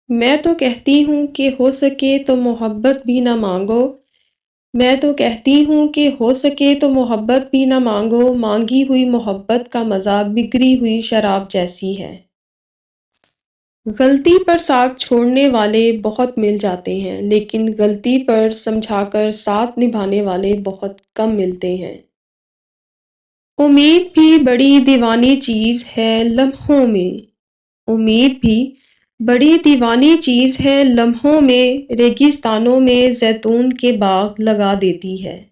میں تو کہتی ہوں کہ ہو سکے تو محبت بھی نہ مانگو میں تو کہتی ہوں کہ ہو سکے تو محبت بھی نہ مانگو، مانگی ہوئی محبت کا مزہ بگڑی ہوئی شراب جیسی ہے۔ غلطی پر ساتھ چھوڑنے والے بہت مل جاتے ہیں، لیکن غلطی پر سمجھا کر ساتھ نبھانے والے بہت کم ملتے ہیں۔ امید بھی بڑی دیوانی چیز ہے لمحوں میں امید بھی بڑی دیوانی چیز ہے لمحوں میں، ریگستانوں میں زیتون کے باغ لگا دیتی ہے۔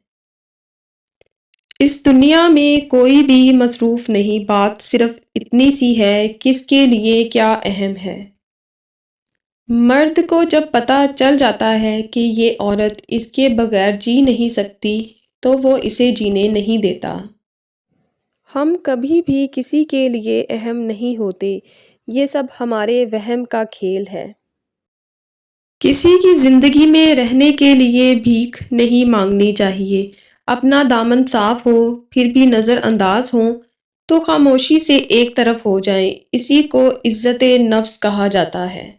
اس دنیا میں کوئی بھی مصروف نہیں، بات صرف اتنی سی ہے کس کے لیے کیا اہم ہے۔ مرد کو جب پتہ چل جاتا ہے کہ یہ عورت اس کے بغیر جی نہیں سکتی تو وہ اسے جینے نہیں دیتا۔ ہم کبھی بھی کسی کے لیے اہم نہیں ہوتے، یہ سب ہمارے وہم کا کھیل ہے۔ کسی کی زندگی میں رہنے کے لیے بھیک نہیں مانگنی چاہیے۔ اپنا دامن صاف ہو پھر بھی نظر انداز ہوں تو خاموشی سے ایک طرف ہو جائیں، اسی کو عزت نفس کہا جاتا ہے۔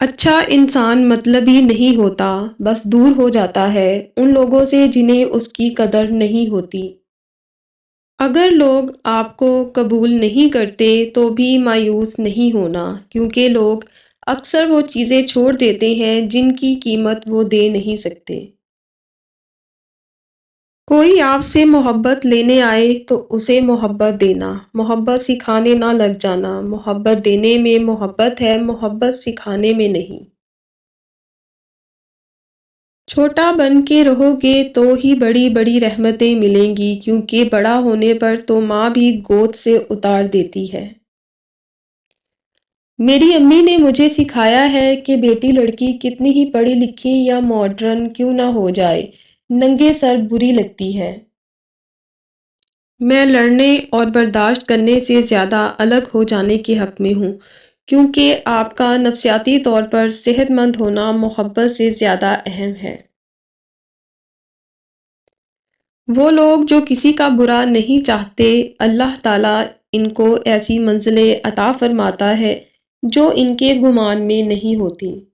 اچھا انسان مطلبی نہیں ہوتا، بس دور ہو جاتا ہے ان لوگوں سے جنہیں اس کی قدر نہیں ہوتی۔ اگر لوگ آپ کو قبول نہیں کرتے تو بھی مایوس نہیں ہونا، کیونکہ لوگ اکثر وہ چیزیں چھوڑ دیتے ہیں جن کی قیمت وہ دے نہیں سکتے۔ کوئی آپ سے محبت لینے آئے تو اسے محبت دینا، محبت سکھانے نہ لگ جانا۔ محبت دینے میں محبت ہے، محبت سکھانے میں نہیں۔ چھوٹا بن کے رہو گے تو ہی بڑی بڑی رحمتیں ملیں گی، کیونکہ بڑا ہونے پر تو ماں بھی گود سے اتار دیتی ہے۔ میری امی نے مجھے سکھایا ہے کہ بیٹی لڑکی کتنی ہی پڑھی لکھی یا ماڈرن کیوں نہ ہو جائے، ننگے سر بری لگتی ہے۔ میں لڑنے اور برداشت کرنے سے زیادہ الگ ہو جانے کے حق میں ہوں، کیونکہ آپ کا نفسیاتی طور پر صحت مند ہونا محبت سے زیادہ اہم ہے۔ وہ لوگ جو کسی کا برا نہیں چاہتے، اللہ تعالیٰ ان کو ایسی منزلیں عطا فرماتا ہے جو ان کے گمان میں نہیں ہوتی۔